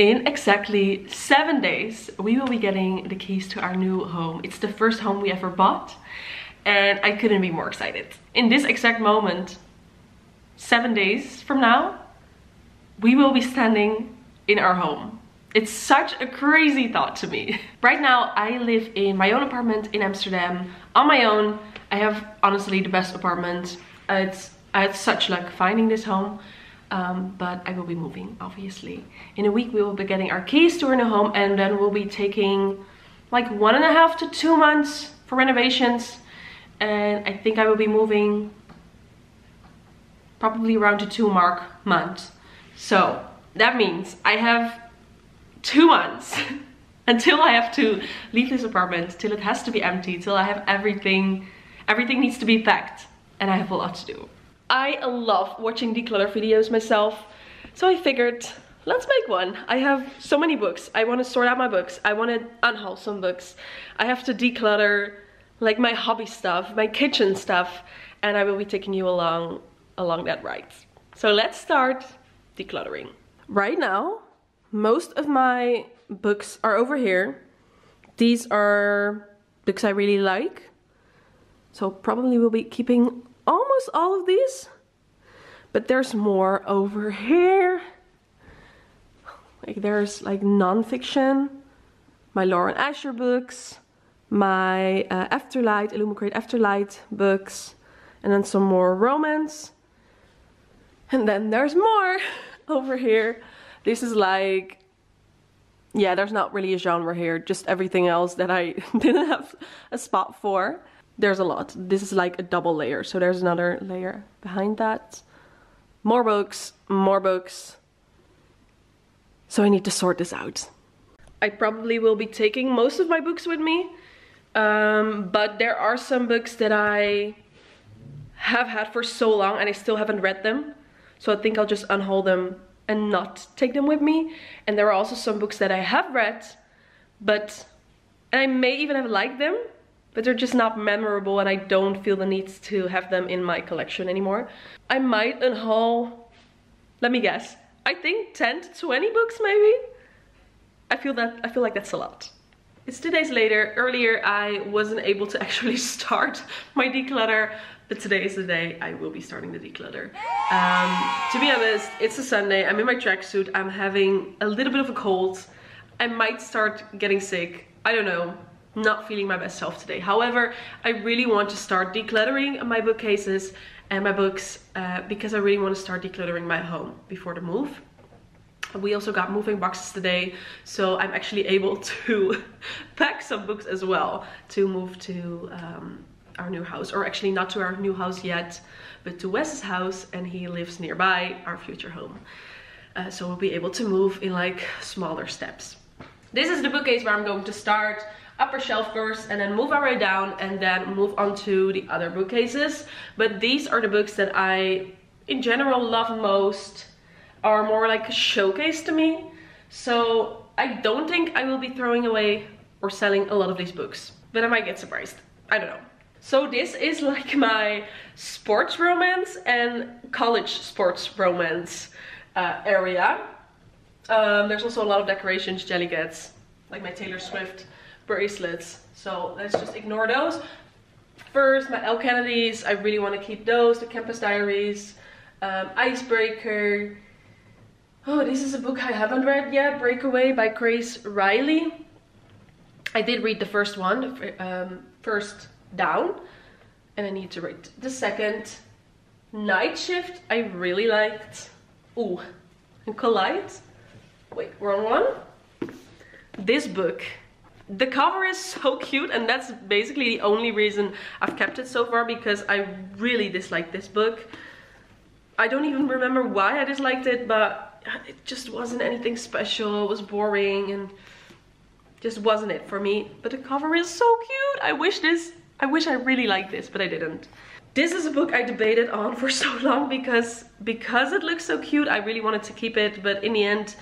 In exactly 7 days, we will be getting the keys to our new home. It's the first home we ever bought, and I couldn't be more excited. In this exact moment, 7 days from now, we will be standing in our home. It's such a crazy thought to me. Right now, I live in my own apartment in Amsterdam on my own. I have honestly the best apartment. I had such luck finding this home. But I will be moving, obviously. In a week we will be getting our keys to our new home, and then we'll be taking like 1.5 to 2 months for renovations. And I think I will be moving probably around the 2 month. So that means I have 2 months until I have to leave this apartment, till it has to be empty, till I have everything needs to be packed, and I have a lot to do. I love watching declutter videos myself, so I figured, let's make one. I have so many books. I want to sort out my books. I want to unhaul some books. I have to declutter like my hobby stuff, my kitchen stuff, and I will be taking you along that ride. So let's start decluttering. Right now, most of my books are over here. These are books I really like, so probably will be keeping almost all of these, but there's more over here. Like there's like non-fiction, my Lauren Asher books, my Afterlight, Illumicrate Afterlight books, and then some more romance. And then there's more over here. This is like, yeah, there's not really a genre here, just everything else that I didn't have a spot for. There's a lot. This is like a double layer, so there's another layer behind that. More books, more books. So I need to sort this out. I probably will be taking most of my books with me, but there are some books that I have had for so long and I still haven't read them. So I think I'll just unhaul them and not take them with me. And there are also some books that I have read, but I may even have liked them, but they're just not memorable and I don't feel the need to have them in my collection anymore. I might unhaul, let me guess, I think 10 to 20 books maybe? I feel like that's a lot. It's 2 days later. Earlier I wasn't able to actually start my declutter, but today is the day I will be starting the declutter. To be honest, it's a Sunday, I'm in my tracksuit, I'm having a little bit of a cold. I might start getting sick, I don't know. Not feeling my best self today. However, I really want to start decluttering my bookcases and my books because I really want to start decluttering my home before the move. We also got moving boxes today, so I'm actually able to pack some books as well to move to our new house, or actually not to our new house yet, but to Wes's house, and he lives nearby our future home. So we'll be able to move in like smaller steps. This is the bookcase where I'm going to start. Upper shelf first, and then move our way down, and then move on to the other bookcases. But these are the books that I in general love most, are more like a showcase to me. So I don't think I will be throwing away or selling a lot of these books, but I might get surprised, I don't know. So this is like my sports romance and college sports romance area. There's also a lot of decorations, Jellygats, like my Taylor Swift bracelets, so let's just ignore those. First, my Elle Kennedys, I really want to keep those. The Campus Diaries, Icebreaker. Oh, this is a book I haven't read yet, Breakaway by Grace Riley. I did read the first one, First Down, and I need to read the second. Night Shift, I really liked. Ooh, and Collide. Wait, wrong one. This book. The cover is so cute, and that's basically the only reason I've kept it so far, because I really disliked this book. I don't even remember why I disliked it, but it just wasn't anything special. It was boring and just wasn't it for me. But the cover is so cute. I wish I really liked this, but I didn't. This is a book I debated on for so long because it looks so cute. I really wanted to keep it, but in the end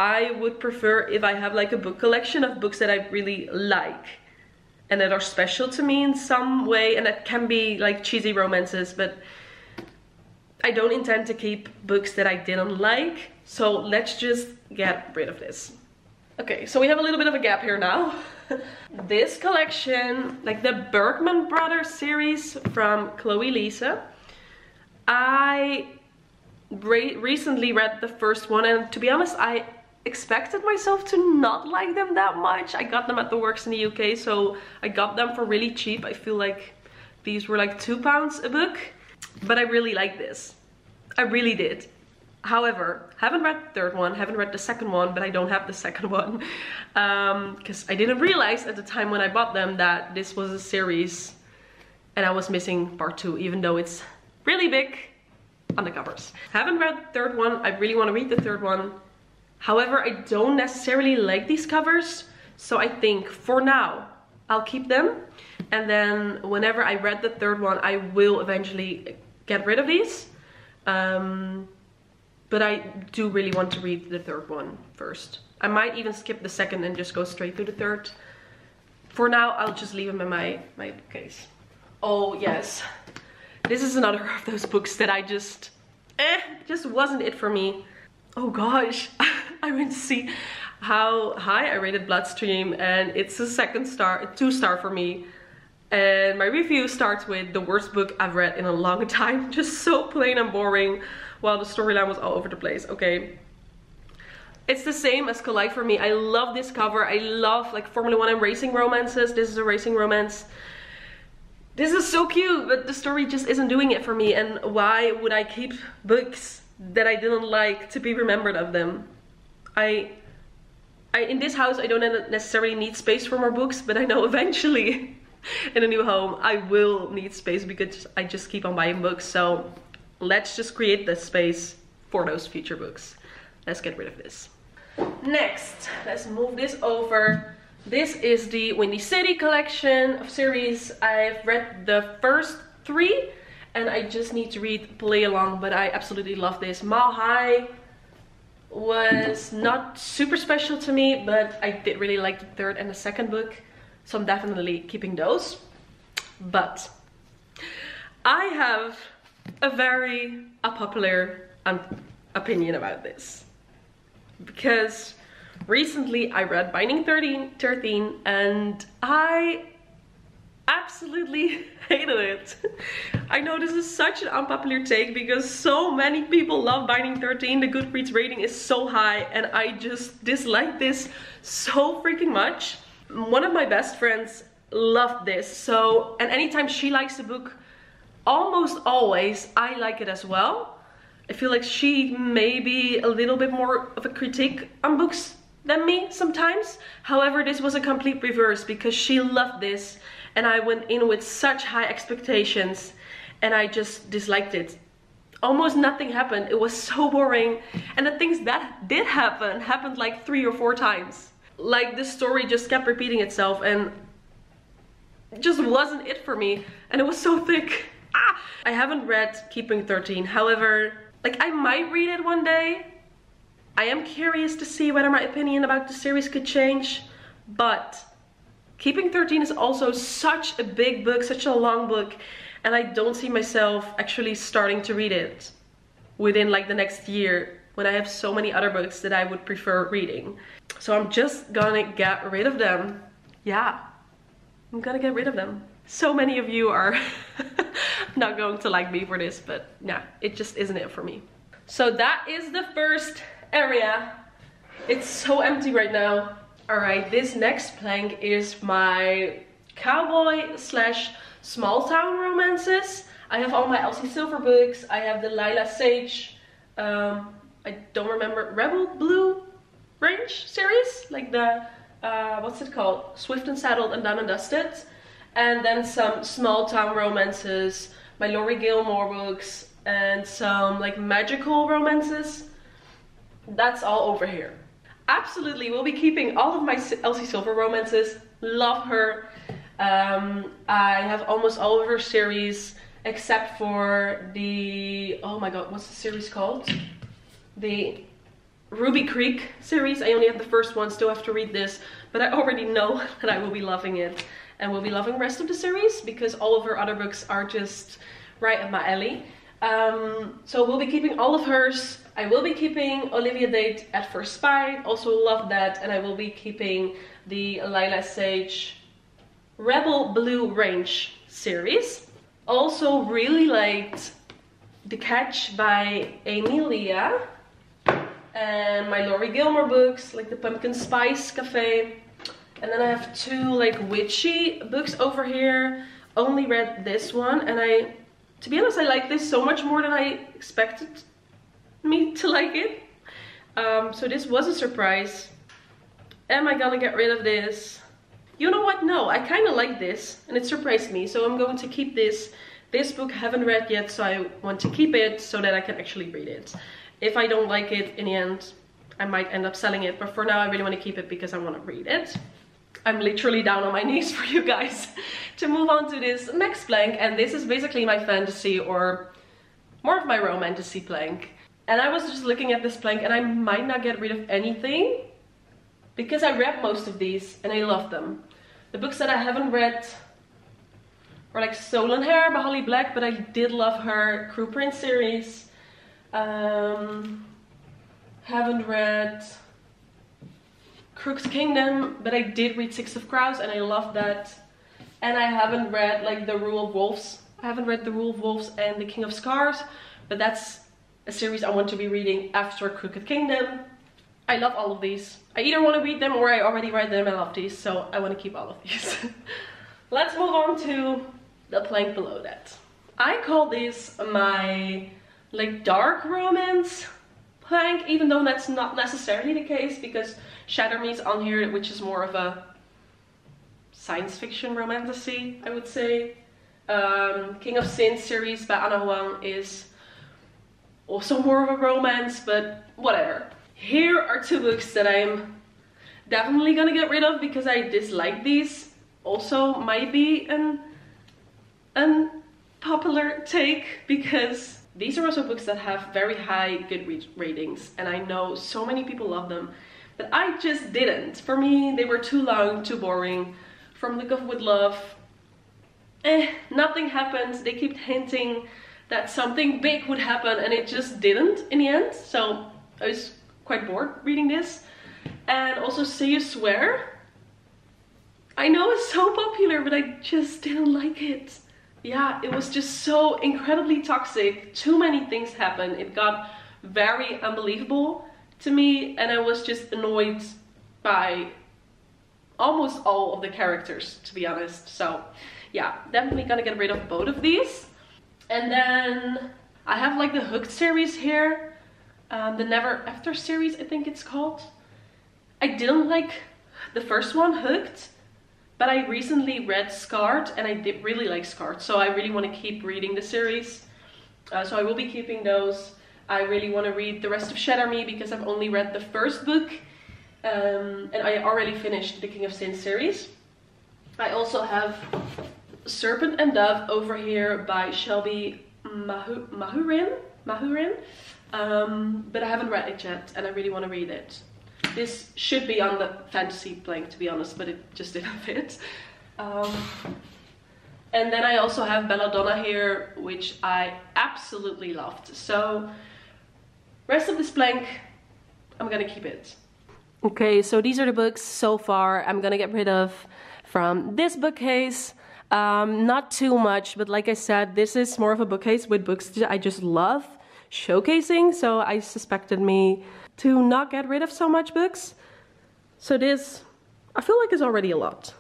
I would prefer if I have like a book collection of books that I really like and that are special to me in some way, and that can be like cheesy romances, but I don't intend to keep books that I didn't like. So let's just get rid of this. Okay, so we have a little bit of a gap here now. This collection, like the Bergman Brothers series from Chloe Lisa, I recently read the first one, and to be honest, I expected myself to not like them that much. I got them at the Works in the UK, so I got them for really cheap. I feel like these were like £2 a book, but I really like this. I really did. However, haven't read the third one, haven't read the second one, but I don't have the second one. Because I didn't realize at the time when I bought them that this was a series and I was missing part 2, even though it's really big on the covers. Haven't read the third one, I really want to read the third one. However, I don't necessarily like these covers, so I think for now I'll keep them. And then whenever I read the third one, I will eventually get rid of these. But I do really want to read the third one first. I might even skip the second and just go straight to the third. For now, I'll just leave them in my bookcase. Oh yes, this is another of those books that I just wasn't it for me. Oh gosh, I went to see how high I rated Bloodstream, and it's a 2-star for me. And my review starts with the worst book I've read in a long time. Just so plain and boring, while the storyline was all over the place. Okay, it's the same as Collide for me. I love this cover. I love like Formula 1 and racing romances. This is a racing romance. This is so cute, but the story just isn't doing it for me. And why would I keep books that I didn't like to be remembered of them? In this house, I don't necessarily need space for more books, but I know eventually in a new home I will need space because I just keep on buying books. So let's just create the space for those future books. Let's get rid of this. Next, let's move this over. This is the Windy City collection of series. I've read the first 3 and I just need to read Play Along, but I absolutely love this. Mile High was not super special to me, but I did really like the third and the second book, so I'm definitely keeping those. But I have a very unpopular opinion about this, because recently I read Binding 13 and I absolutely hated it. I know this is such an unpopular take because so many people love Binding 13. The Goodreads rating is so high and I just dislike this so freaking much. One of my best friends loved this, and anytime she likes a book, almost always I like it as well. I feel like she may be a little bit more of a critic on books than me sometimes. However, this was a complete reverse because she loved this and I went in with such high expectations and I just disliked it. Almost nothing happened. It was so boring, and the things that did happen happened like 3 or 4 times. Like the story just kept repeating itself and it just wasn't it for me, and it was so thick. I haven't read Keeping 13. However, like I might read it one day. I am curious to see whether my opinion about the series could change, but Keeping 13 is also such a big book, such a long book, and I don't see myself actually starting to read it within like the next year when I have so many other books that I would prefer reading. So I'm just gonna get rid of them. Yeah, I'm gonna get rid of them. So many of you are not going to like me for this, but yeah, it just isn't it for me. So that is the first area. It's so empty right now. Alright, this next plank is my cowboy / small town romances. I have all my Elsie Silver books. I have the Lila Sage, I don't remember, Rebel Blue range series, like the what's it called, Swift and Saddled and Done and Dusted, and then some small town romances, my Laurie Gilmore books, and some like magical romances. That's all over here. Absolutely, we'll be keeping all of my Elsie Silver romances. Love her. I have almost all of her series except for the, oh my god, what's the series called? The Ruby Creek series. I only have the first one, still have to read this, but I already know that I will be loving it and will be loving the rest of the series because all of her other books are just right up my alley. So we'll be keeping all of hers. I will be keeping Olivia Date at First Spite, also love that, and I will be keeping the Lila Sage Rebel Blue Range series. Also really liked The Catch by Amy Leah, and my Laurie Gilmore books, like the Pumpkin Spice Cafe. And then I have two like witchy books over here. Only read this one, and to be honest, I like this so much more than I expected me to like it. So this was a surprise. Am I gonna get rid of this? You know what? No, I kind of like this, and it surprised me. So I'm going to keep this. This book I haven't read yet, so I want to keep it so that I can actually read it. If I don't like it in the end, I might end up selling it. But for now, I really want to keep it because I want to read it. I'm literally down on my knees for you guys to move on to this next plank. And this is basically my fantasy, or more of my romantasy plank. And I was just looking at this plank, and I might not get rid of anything because I read most of these and I love them. The books that I haven't read are like Stolen Hair by Holly Black, but I did love her Crew Prince series. Haven't read Crooked Kingdom, but I did read Six of Crows and I love that. And I haven't read like The Rule of Wolves. I haven't read The Rule of Wolves and The King of Scars, but that's a series I want to be reading after Crooked Kingdom. I love all of these. I either want to read them or I already read them. I love these, so I want to keep all of these. Let's move on to the plank below that. I call this my like dark romance plank, even though that's not necessarily the case, because Shatter Me's on here, which is more of a science fiction romantasy, I would say. King of Sin series by Anna Huang is also more of a romance, but whatever. Here are two books that I'm definitely gonna get rid of because I dislike these. Also might be an unpopular take, because these are also books that have very high Goodreads ratings, and I know so many people love them, but I just didn't. For me, they were too long, too boring. From Look of With Love, nothing happened. They kept hinting that something big would happen, and it just didn't in the end. So I was quite bored reading this. And also Say You Swear. I know it's so popular, but I just didn't like it. Yeah, it was just so incredibly toxic. Too many things happened. It got very unbelievable to me, and I was just annoyed by almost all of the characters, to be honest. So yeah, definitely gonna get rid of both of these. And then I have like the Hooked series here, the Never After series, I think it's called. I didn't like the first one, Hooked, but I recently read Scarred, and I did really like Scarred, so I really want to keep reading the series. So I will be keeping those. I really want to read the rest of Shatter Me because I've only read the first book, and I already finished the King of Sin series. I also have Serpent and Dove over here by Shelby Mahurin, but I haven't read it yet, and I really want to read it. This should be on the fantasy plank, to be honest, but it just didn't fit. And then I also have Belladonna here, which I absolutely loved. So rest of this plank, I'm gonna keep it. Okay, so these are the books so far I'm gonna get rid of from this bookcase. Not too much, but like I said, this is more of a bookcase with books that I just love showcasing, so I suspected me to not get rid of so much books. So this, I feel like, is already a lot.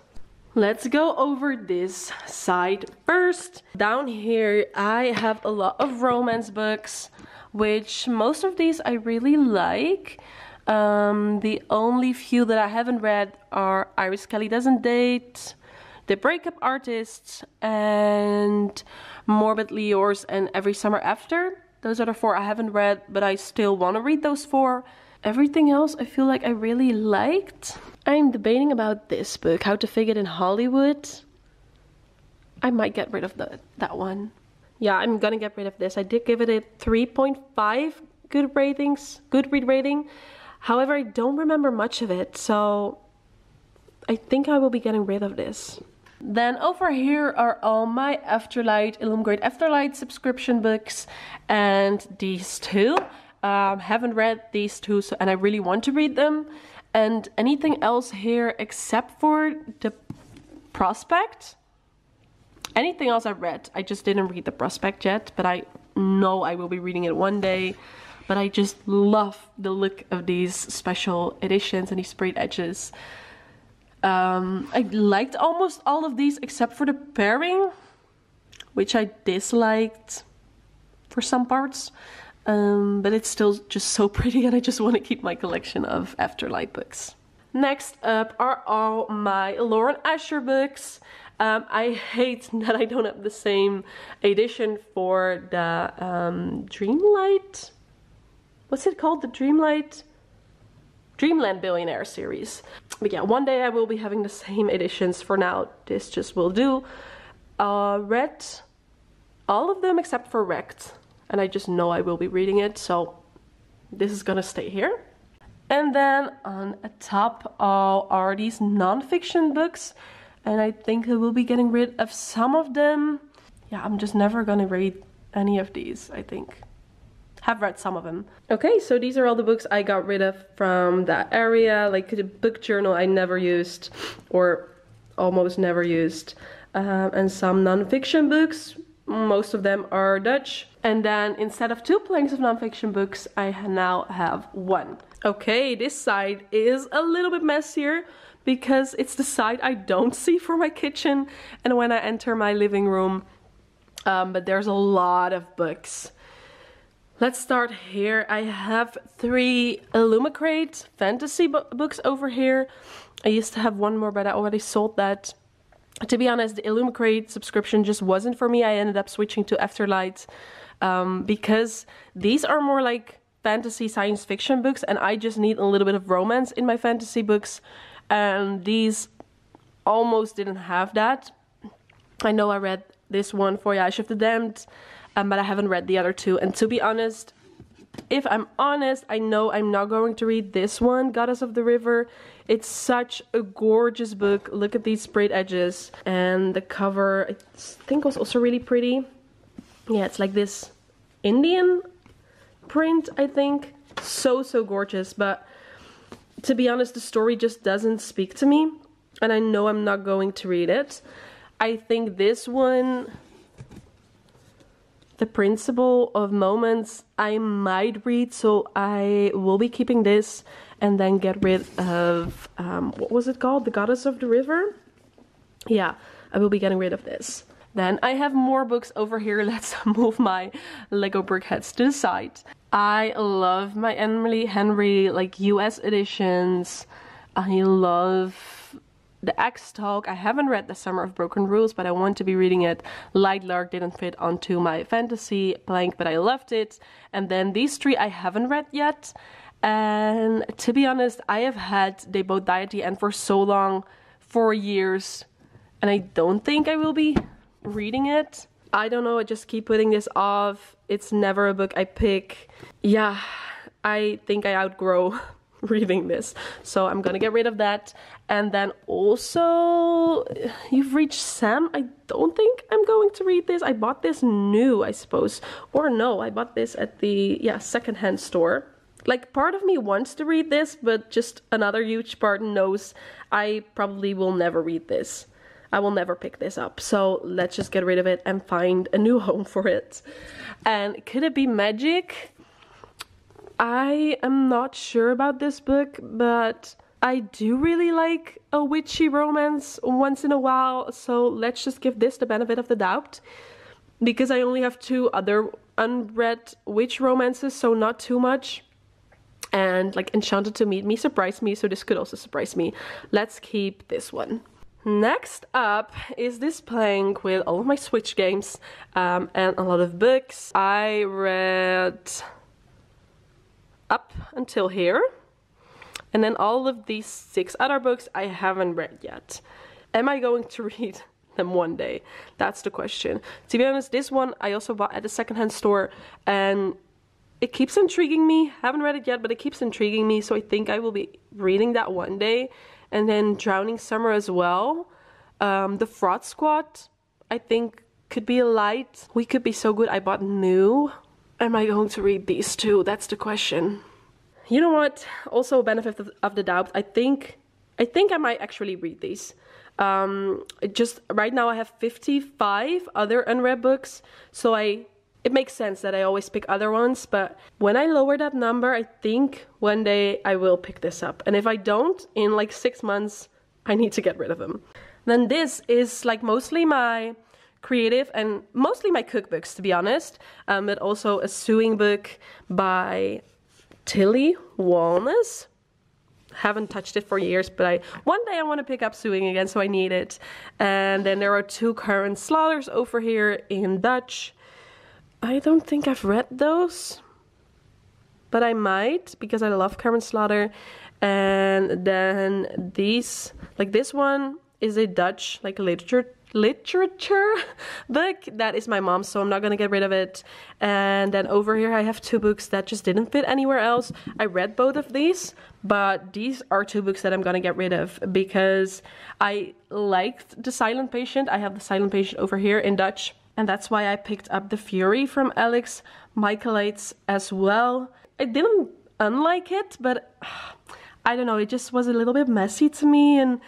Let's go over this side first. Down here I have a lot of romance books, which most of these I really like. The only few that I haven't read are Iris Kelly Doesn't Date, The Breakup Artists, and Morbidly Yours and Every Summer After. Those are the four I haven't read, but I still want to read those four. Everything else I feel like I really liked. I'm debating about this book, How to Fake It in Hollywood. I might get rid of that one. Yeah, I'm gonna get rid of this. I did give it a 3.5 Goodread rating. However, I don't remember much of it, so I think I will be getting rid of this. Then over here are all my Afterlight, Illum Great Afterlight subscription books, and these two. Haven't read these two, so, and I really want to read them. And anything else here except for the prospect? Anything else I've read? I just didn't read the prospect yet, but I know I will be reading it one day. But I just love the look of these special editions and these sprayed edges. I liked almost all of these except for the pairing, which I disliked for some parts. But it's still just so pretty, and I just want to keep my collection of Afterlight books. Next up are all my Lauren Asher books. I hate that I don't have the same edition for the Dreamlight. What's it called? The Dreamland Billionaire series. But yeah, one day I will be having the same editions. For now, this just will do. Read all of them except for Wrecked. And I just know I will be reading it, so this is gonna stay here. And then on top are these non-fiction books. And I think I will be getting rid of some of them. Yeah, I'm just never gonna read any of these, I think. Have read some of them. Okay, so these are all the books I got rid of from that area. Like the book journal I never used, or almost never used. And some non-fiction books. Most of them are Dutch. And then instead of 2 planks of non-fiction books, I now have 1. Okay, this side is a little bit messier because it's the side I don't see for my kitchen and when I enter my living room. But there's a lot of books. Let's start here. I have 3 Illumicrate fantasy books over here. I used to have 1 more, but I already sold that. To be honest, the Illumicrate subscription just wasn't for me. I ended up switching to Afterlight because these are more like fantasy science fiction books, and I just need a little bit of romance in my fantasy books, and these almost didn't have that. I know I read this one, For Ash of the Damned, but I haven't read the other 2, and to be honest, if I'm honest, I know I'm not going to read this one, Goddess of the River. It's such a gorgeous book. Look at these sprayed edges, and the cover I think was also really pretty. Yeah, it's like this Indian print, I think. So gorgeous, but to be honest, the story just doesn't speak to me, and I know I'm not going to read it. I think this one, The Principle of Moments, I might read, so I will be keeping this and then get rid of, what was it called? The Goddess of the River? Yeah, I will be getting rid of this. Then I have more books over here. Let's move my Lego Brickheads to the side. I love my Emily Henry, like, US editions. I love the X-Talk. I haven't read The Summer of Broken Rules, but I want to be reading it. Light Lark didn't fit onto my fantasy plank, but I loved it. And then these 3 I haven't read yet. And to be honest, I have had They Both Die at the End for so long, 4 years, and I don't think I will be reading it. I don't know, I just keep putting this off. It's never a book I pick. Yeah, I think I outgrow reading this, so I'm gonna get rid of that. And then also, You've Reached Sam. I don't think I'm going to read this. I bought this new, I suppose, or no, I bought this at the secondhand store. Like, part of me wants to read this, but just another huge part knows I probably will never read this. I will never pick this up, so let's just get rid of it and find a new home for it. And could it be magic? I am not sure about this book, but I do really like a witchy romance once in a while, so let's just give this the benefit of the doubt. Because I only have 2 other unread witch romances, so not too much. And like Enchanted to Meet Me surprised me, so this could also surprise me. Let's keep this one. Next up is this plank with all of my Switch games and a lot of books. I read up until here, and then all of these 6 other books I haven't read yet. Am I going to read them one day? That's the question. To be honest, this one I also bought at a secondhand store, and it keeps intriguing me. Haven't read it yet, but it keeps intriguing me, so I think I will be reading that one day. And then Drowning Summer as well. The Fraud Squad, I think, could be a light. We Could Be So Good, I bought new. am I going to read these two? That's the question. You know what? Also a benefit of the doubt. I think I might actually read these. Just right now I have 55 other unread books, so it makes sense that I always pick other ones, but when I lower that number, I think one day I will pick this up. And if I don't, in like 6 months, I need to get rid of them. Then this is like mostly my creative and mostly my cookbooks, to be honest, but also a sewing book by Tilly Walnes. Haven't touched it for years, but one day I want to pick up sewing again, so I need it. And then there are 2 current slaughters over here in Dutch. I don't think I've read those, but I might, because I love Karen Slaughter. And then these, like this one is a Dutch like literature book. That is my mom's, so I'm not gonna get rid of it. And then over here I have 2 books that just didn't fit anywhere else. I read both of these, but these are 2 books that I'm gonna get rid of because I liked The Silent Patient. I have The Silent Patient over here in Dutch. And that's why I picked up The Fury from Alex Michaelides as well. I didn't unlike it, but I don't know, it just was a little bit messy to me and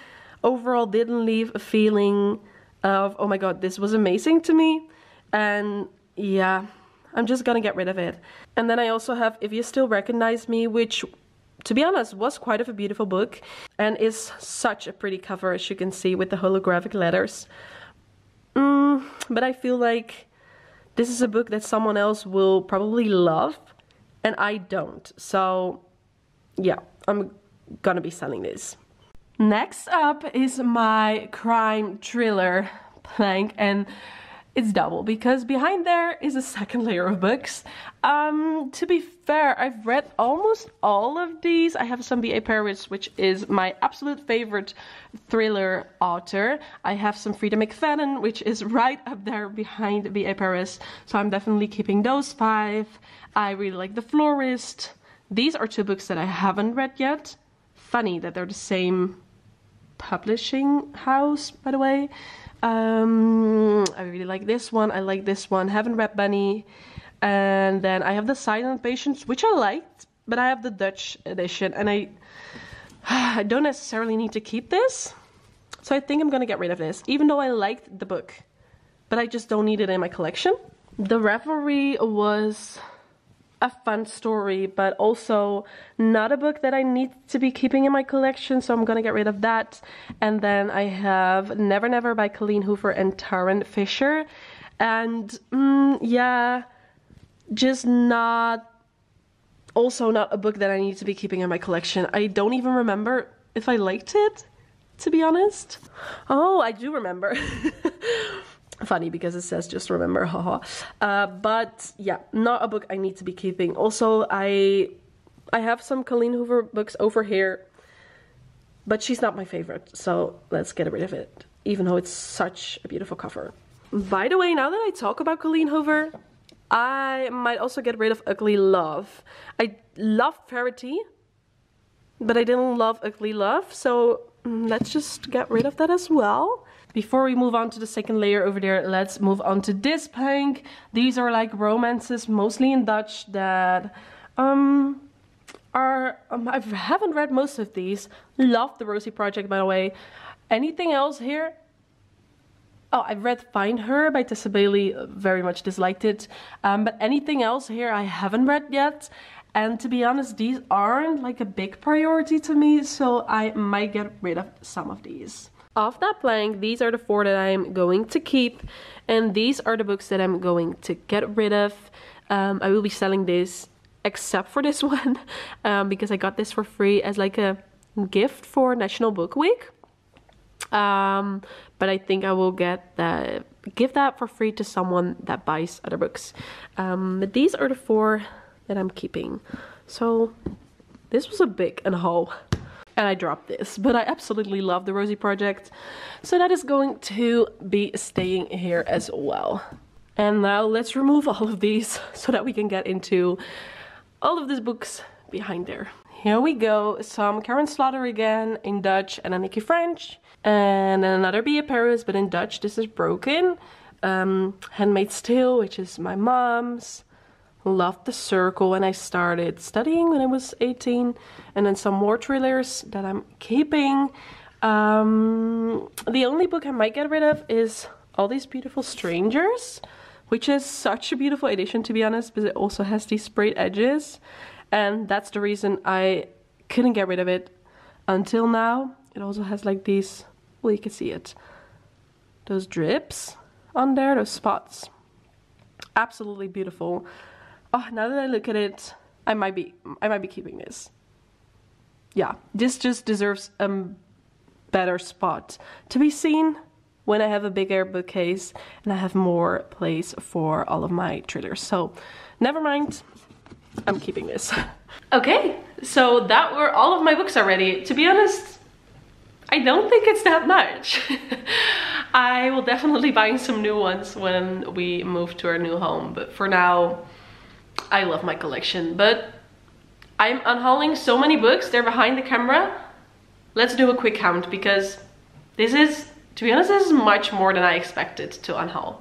overall didn't leave a feeling of, oh my god, this was amazing to me. And yeah, I'm just gonna get rid of it. And then I also have If You Still Recognize Me, which, to be honest, was quite of a beautiful book and is such a pretty cover, as you can see, with the holographic letters. But I feel like this is a book that someone else will probably love and I don't. So yeah, I'm gonna be selling this. Next up is my crime thriller plank, and it's double because behind there is a second layer of books. To be fair, I've read almost all of these. I have some B.A. Paris, which is my absolute favorite thriller author. I have some Frida McFadden, which is right up there behind B.A. Paris. So I'm definitely keeping those 5. I really like The Florist. These are 2 books that I haven't read yet. Funny that they're the same publishing house, by the way. I really like this one. I like this one. Haven't read Bunny. And then I have The Silent Patients, which I liked, but I have the Dutch edition, and I don't necessarily need to keep this. So I think I'm gonna get rid of this, even though I liked the book, but I just don't need it in my collection. The Revelry was a fun story, but also not a book that I need to be keeping in my collection, so I'm gonna get rid of that. And then I have Never Never by Colleen Hoover and Taryn Fisher, and yeah, just also not a book that I need to be keeping in my collection. I don't even remember if I liked it, to be honest. Oh, I do remember. Funny because it says just remember, haha. But yeah, not a book I need to be keeping. Also, I have some Colleen Hoover books over here, but she's not my favorite, so let's get rid of it, even though it's such a beautiful cover. By the way, now that I talk about Colleen Hoover, I might also get rid of Ugly Love. I love Verity, but I didn't love Ugly Love, so let's just get rid of that as well. Before we move on to the second layer over there, let's move on to this plank. These are like romances, mostly in Dutch, that I haven't read most of these. Love The Rosie Project, by the way. Anything else here? Oh, I've read Find Her by Tessa Bailey, very much disliked it. But anything else here I haven't read yet. And to be honest, these aren't like a big priority to me, so I might get rid of some of these. Off that plank, these are the 4 that I'm going to keep, and these are the books that I'm going to get rid of. I will be selling this, except for this one, because I got this for free as like a gift for National Book Week. But I think I will give that for free to someone that buys other books. But these are the 4 that I'm keeping. So this was a big unhaul. And I dropped this, but I absolutely love The Rosie Project, so that is going to be staying here as well. And now let's remove all of these so that we can get into all of these books behind there. Here we go, some Karen Slaughter again in Dutch and Annicky French, and then another B.A. Paris, but in Dutch. This is Broken. Handmaid's Tale, which is my mom's. loved The Circle, and I started studying when I was 18, and then some more thrillers that I'm keeping. The only book I might get rid of is All These Beautiful Strangers, which is such a beautiful edition, to be honest, but it also has these sprayed edges, and that's the reason I couldn't get rid of it until now. It also has like these, well, you can see it, those drips on there, those spots. Absolutely beautiful. Oh, now that I look at it, I might be keeping this. Yeah, this just deserves a better spot to be seen when I have a bigger bookcase and I have more place for all of my thrillers. So never mind, I'm keeping this. Okay, so that were all of my books already. To be honest, I don't think it's that much. I will definitely buy some new ones when we move to our new home, but for now, I love my collection. But I'm unhauling so many books, they're behind the camera. Let's do a quick count, because this is, to be honest, this is much more than I expected to unhaul.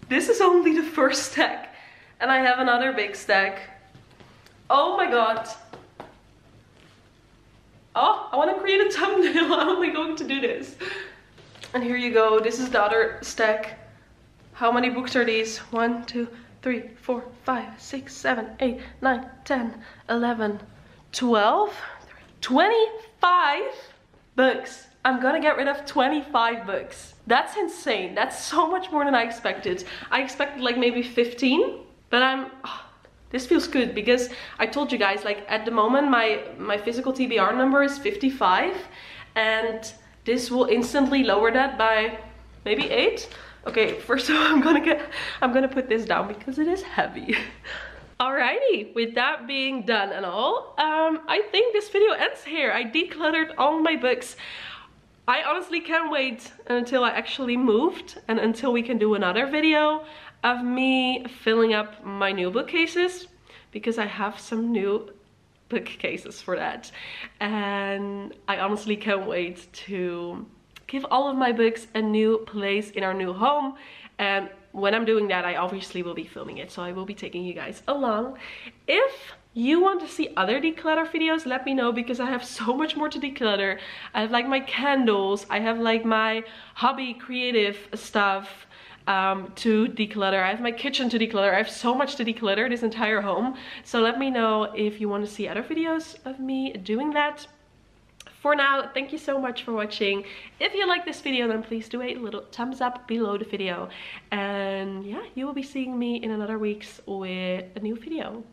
This is only the first stack, and I have another big stack. Oh my god. Oh, I want to create a thumbnail. How am I going to do this? And here you go. This is the other stack. How many books are these? 1, 2, 3, 4, 5, 6, 7, 8, 9, 10, 11, 12, 25 books. I'm gonna get rid of 25 books. That's insane. That's so much more than I expected. I expected like maybe 15, but this feels good, because I told you guys, like, at the moment my physical TBR number is 55, and this will instantly lower that by maybe 8. Okay, first of all, I'm gonna put this down because it is heavy. Alrighty, with that being done and all, I think this video ends here. I decluttered all my books. I honestly can't wait until I actually moved and until we can do another video of me filling up my new bookcases, because I have some new bookcases for that. And I honestly can't wait to give all of my books a new place in our new home. And when I'm doing that, I obviously will be filming it, so I will be taking you guys along. If you want to see other declutter videos, let me know, because I have so much more to declutter. I have like my candles, I have like my hobby creative stuff to declutter, I have my kitchen to declutter. I have so much to declutter, this entire home. So let me know if you want to see other videos of me doing that. For now, thank you so much for watching. If you like this video, then please do a little thumbs up below the video. And yeah, you will be seeing me in another week's with a new video.